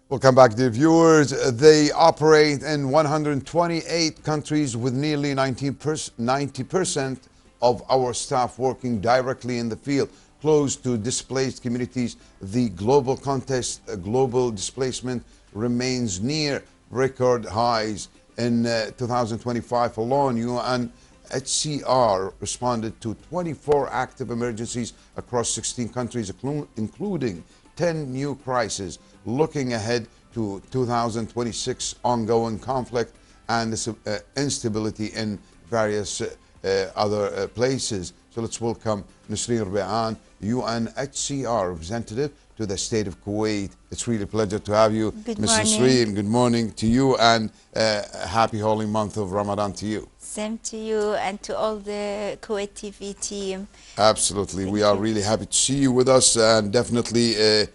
Welcome back, dear viewers. They operate in 128 countries with nearly 90% of our staff working directly in the field, close to displaced communities. The global context, global displacement remains near record highs. In 2025 alone, UNHCR responded to 24 active emergencies across 16 countries, including 10 new crises. Looking ahead to 2026, ongoing conflict and instability in various other places. So let's welcome Nisreen Rubaian, UNHCR representative to the state of Kuwait. It's really a pleasure to have you, Ms. Nisreen. Good morning to you, and happy holy month of Ramadan to you. Same to you and to all the Kuwait TV team. Absolutely. We are really happy to see you with us, and definitely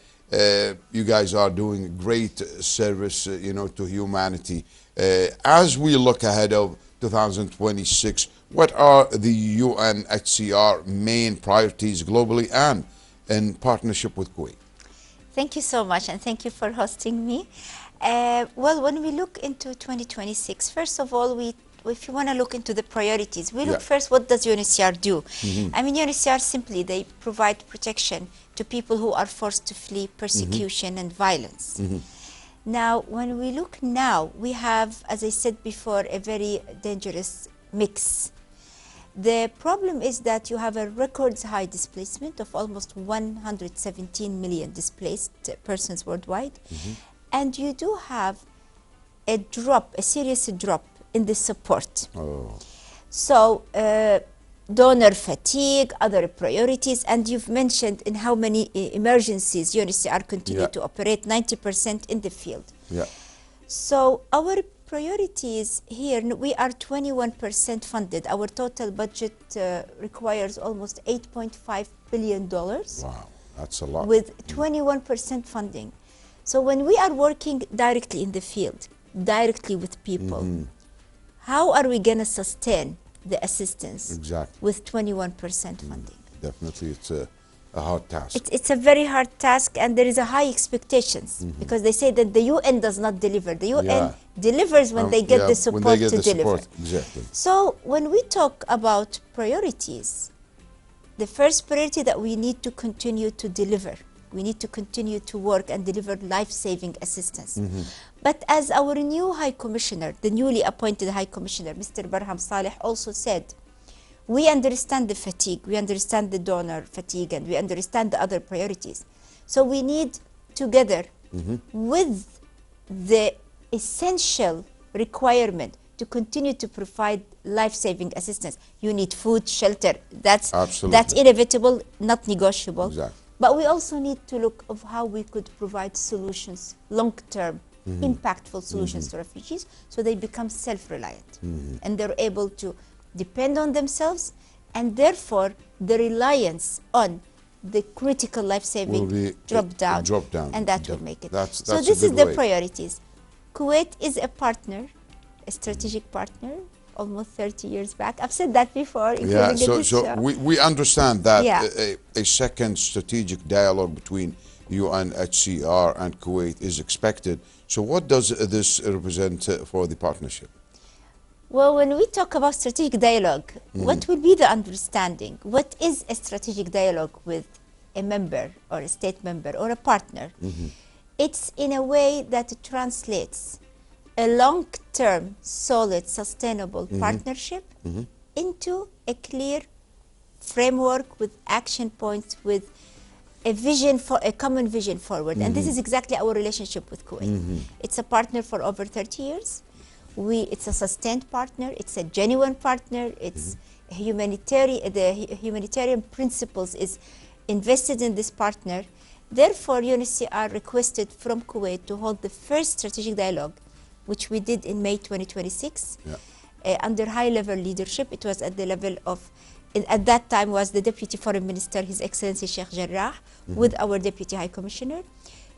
you guys are doing great service, to humanity. As we look ahead of 2026, what are the UNHCR main priorities globally and in partnership with Kuwait? Thank you so much, and thank you for hosting me. Well, when we look into 2026, first of all, if you want to look into the priorities, we look first, what does UNHCR do? I mean, UNHCR simply, they provide protection to people who are forced to flee persecution and violence. Now, when we look now, we have, as I said before, a very dangerous mix. The problem is that you have a record high displacement of almost 117 million displaced persons worldwide. And you do have a drop, a serious drop in the support. So donor fatigue, other priorities, and you've mentioned in how many emergencies UNHCR continue to operate, 90% in the field. So our priorities here, we are 21% funded. Our total budget requires almost $8.5 billion. Wow, that's a lot. With 21% funding. So when we are working directly in the field, directly with people, how are we going to sustain the assistance with 21% funding? Definitely, it's a hard task. It's a very hard task, and there is a high expectations because they say that the UN does not deliver. The UN delivers when they get the support to deliver. So when we talk about priorities, the first priority that we need to continue to deliver, we need to continue to work and deliver life-saving assistance. But as our new High Commissioner, the newly appointed High Commissioner, Mr. Barham Saleh, also said, we understand the fatigue, we understand the donor fatigue, and we understand the other priorities. So we need, together with the essential requirement to continue to provide life-saving assistance. You need food, shelter. That's inevitable, not negotiable. But we also need to look of how we could provide solutions, long-term, impactful solutions to refugees, so they become self-reliant and they're able to depend on themselves, and therefore the reliance on the critical life-saving drop down, and that will make it. So this is the priorities. Kuwait is a partner, a strategic partner, almost 30 years back. I've said that before. So we understand that a second strategic dialogue between UNHCR and Kuwait is expected. So what does this represent for the partnership? Well, when we talk about strategic dialogue, what will be the understanding? What is a strategic dialogue with a member or a state member or a partner? It's in a way that it translates a long-term, solid, sustainable partnership into a clear framework with action points, with a vision, for a common vision forward. And this is exactly our relationship with Kuwait. It's a partner for over 30 years. It's a sustained partner. It's a genuine partner. It's the humanitarian principles is invested in this partner. Therefore, UNHCR requested from Kuwait to hold the first strategic dialogue, which we did in May 2026, under high-level leadership. It was at the level of, at that time was the Deputy Foreign Minister, His Excellency Sheikh Jarrah, with our Deputy High Commissioner.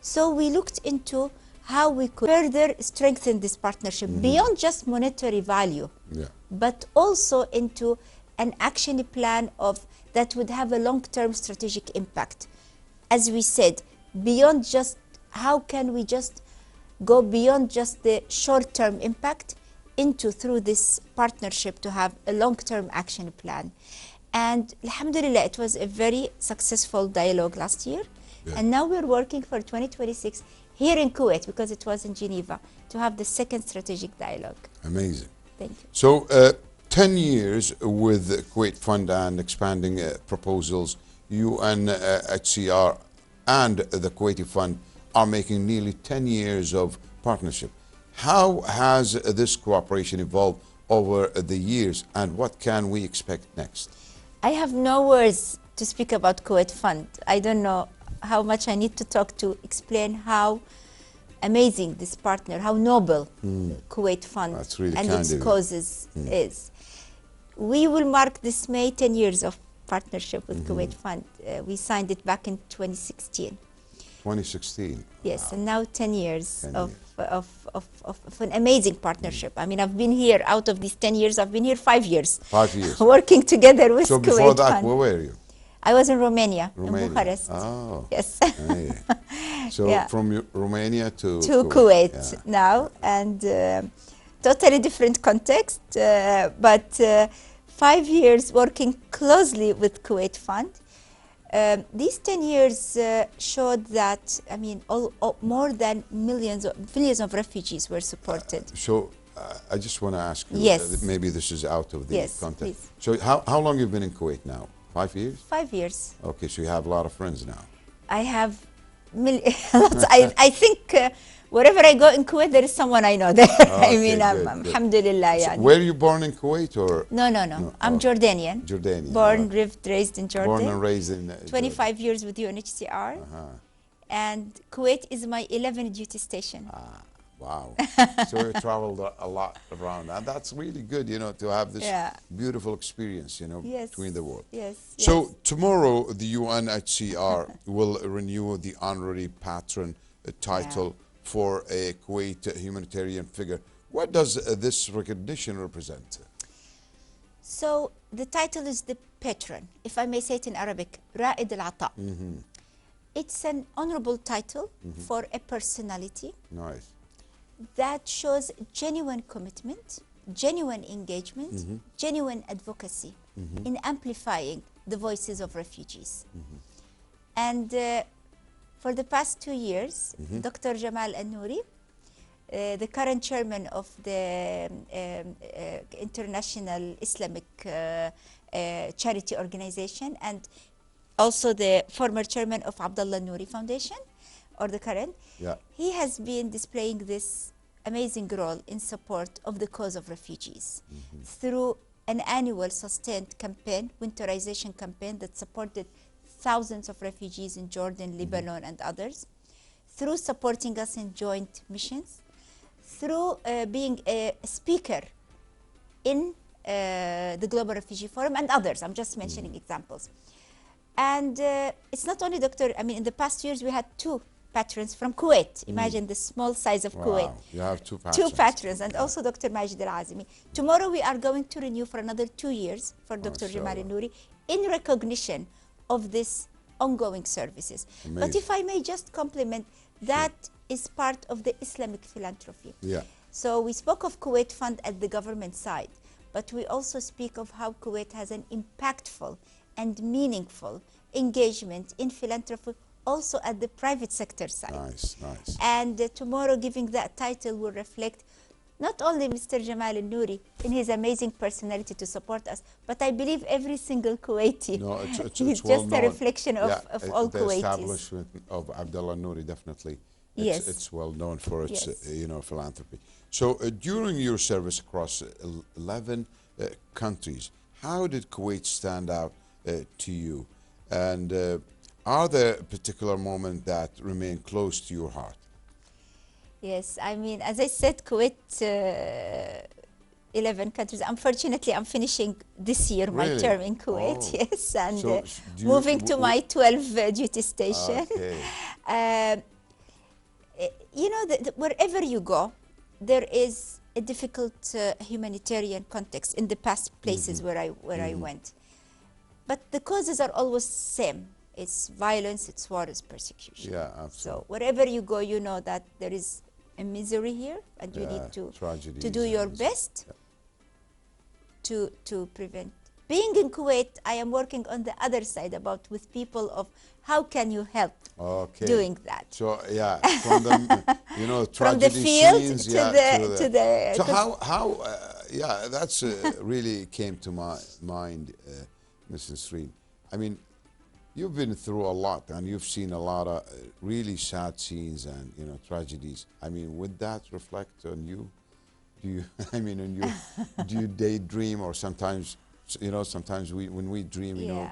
So we looked into how we could further strengthen this partnership beyond just monetary value, but also into an action plan that would have a long-term strategic impact. As we said, beyond just how can we just go beyond just the short-term impact into, through this partnership, to have a long-term action plan. And alhamdulillah, it was a very successful dialogue last year. Yeah. And now we're working for 2026 here in Kuwait, because it was in Geneva, to have the second strategic dialogue. Amazing. Thank you. So 10 years with the Kuwait Fund and expanding proposals, UNHCR and the Kuwaiti Fund are making nearly 10 years of partnership. How has this cooperation evolved over the years, and what can we expect next? I have no words to speak about Kuwait Fund. I don't know how much I need to talk to explain how amazing this partner, how noble Kuwait Fund really and its causes is. We will mark this May 10 years of partnership with Kuwait Fund. We signed it back in 2016. 2016. Yes, wow. And now 10 years of an amazing partnership. I mean, I've been here, out of these 10 years, I've been here 5 years. 5 years. Working together with Kuwait Fund. So before that, where were you? I was in Romania, in Bucharest. Oh. Yes. So yeah. From Romania to Kuwait yeah. now, and totally different context, but 5 years working closely with Kuwait Fund. These 10 years showed that, I mean, more than millions of refugees were supported. So I just want to ask you, yes. Maybe this is out of the yes, context. Please. So how long have you been in Kuwait now? 5 years? 5 years. Okay, so you have a lot of friends now. I have lots. I think wherever I go in Kuwait, there is someone I know there. Okay, I mean, alhamdulillah. So were you born in Kuwait or? No. I'm Jordanian. Jordanian. Born, lived, raised in Jordan. Born and raised in 25 years with UNHCR. And Kuwait is my 11th duty station. Wow. So you traveled a lot around, and that's really good, you know, to have this beautiful experience, you know, yes. between the world. Yes. So yes. tomorrow the UNHCR will renew the honorary patron title for a Kuwait humanitarian figure. What does this recognition represent? So the title is the patron, if I may say it in Arabic, Ra'id al-Ata. It's an honorable title for a personality. Nice. That shows genuine commitment, genuine engagement, genuine advocacy in amplifying the voices of refugees. And for the past 2 years, Dr. Jamal Al-Nouri, the current chairman of the International Islamic Charity Organization, and also the former chairman of Abdullah Nouri Foundation, or the current, he has been displaying this amazing role in support of the cause of refugees through an annual sustained campaign, winterization campaign, that supported thousands of refugees in Jordan, Lebanon, and others, through supporting us in joint missions, through being a speaker in the Global Refugee Forum and others. I'm just mentioning examples. And it's not only in the past years we had 2 patrons from Kuwait. Imagine the small size of Kuwait. You have 2 patrons. 2 patrons, and also Dr. Majid Al-Azimi. Tomorrow we are going to renew for another 2 years for Dr. Jamal Al-Nouri in recognition of this ongoing services. Amazing. But if I may just compliment, that is part of the Islamic philanthropy. So we spoke of Kuwait Fund at the government side, but we also speak of how Kuwait has an impactful and meaningful engagement in philanthropy also at the private sector side. Nice. And tomorrow giving that title will reflect not only Mr. Jamal Al-Nouri in his amazing personality to support us, but I believe every single Kuwaiti. No, it's well just known. A reflection of all the Kuwaitis. The establishment of Abdullah Nouri, definitely. It's well known for its philanthropy. So during your service across 11 countries, how did Kuwait stand out to you? And are there particular moments that remain close to your heart? Yes, I mean, as I said, Kuwait, 11 countries. Unfortunately, I'm finishing this year my term in Kuwait, yes, and so moving to my 12th duty station. Okay. You know, wherever you go, there is a difficult humanitarian context in the past places where I went. But the causes are always same. It's violence, it's war, it's persecution. Yeah, absolutely. So wherever you go, you know that there is misery here, and you need to do your best to prevent. Being in Kuwait, I am working on the other side with people of how can you help doing that. So yeah, from the tragedy from the field scenes, to the so how yeah, that's really came to my mind, Ms. Nisreen. I mean, you've been through a lot, and you've seen a lot of really sad scenes and tragedies. I mean, would that reflect on you? Do you? I mean, do you daydream, or sometimes? Sometimes when we dream,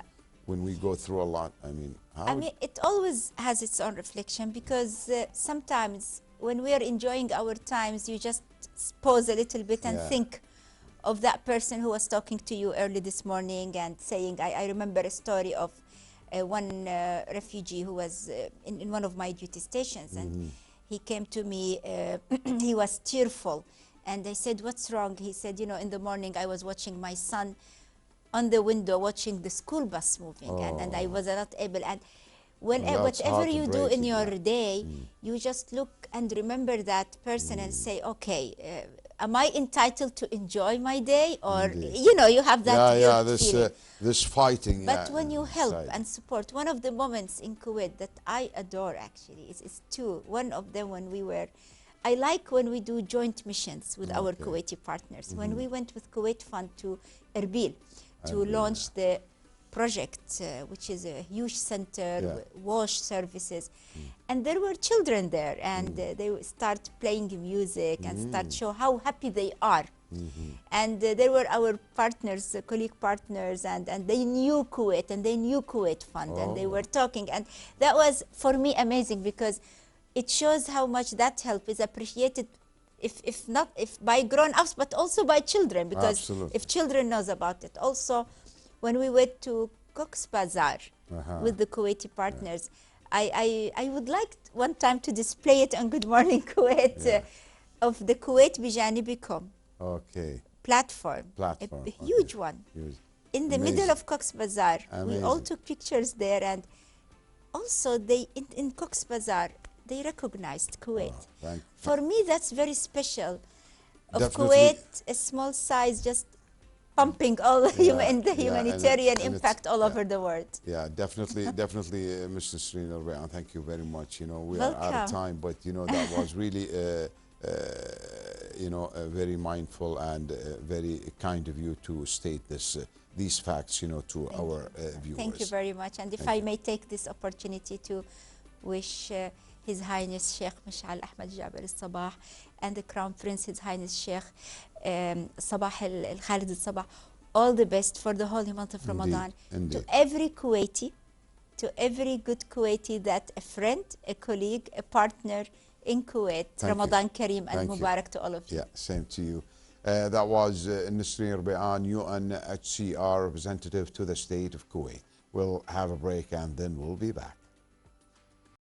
when we go through a lot, I mean, it always has its own reflection, because sometimes when we are enjoying our times, you just pause a little bit and think of that person who was talking to you early this morning and saying, I remember a story of one refugee who was in one of my duty stations, and he came to me, he was tearful, and I said, what's wrong? He said, in the morning I was watching my son on the window watching the school bus moving, and I was not able. And whatever you do in your day, you just look and remember that person and say, okay, am I entitled to enjoy my day? Or, you have that this fighting. But when you help and support, one of the moments in Kuwait that I adore actually is two. One of them I like when we do joint missions with our Kuwaiti partners. When we went with Kuwait Fund to Erbil, to launch the project, which is a huge center, wash services. And there were children there, and they start playing music and start show how happy they are. And there were our partners, colleague partners, and they knew Kuwait, and they knew Kuwait Fund, and they were talking. And that was, for me, amazing, because it shows how much that help is appreciated, if not by grown-ups, but also by children, because if children knows about it. Also, when we went to Cox's Bazar with the Kuwaiti partners, I would like one time to display it on Good Morning Kuwait, of the Kuwait Bijanibikum platform, a huge one, in the middle of Cox's Bazar. We all took pictures there, and also in Cox's Bazar, they recognized Kuwait. For me, that's very special. Of Kuwait, a small size, just pumping all the humanitarian impact all over the world. Yeah, definitely, definitely, Ms. Nisreen Rubaian, thank you very much. We are out of time, but that was really, very mindful and very kind of you to state these facts, to our viewers. Thank you very much. And if I may take this opportunity to wish His Highness Sheikh Mish'al Ahmed Jaber al-Sabah and the Crown Prince, His Highness Sheikh Sabah al-Khalid al-Sabah, all the best for the holy month of Ramadan. To every Kuwaiti, to every good Kuwaiti, that a friend, a colleague, a partner in Kuwait. Ramadan Kareem and Mubarak to all of you. Yeah, same to you. That was Nisreen Rubaian, UNHCR representative to the state of Kuwait. We'll have a break and then we'll be back.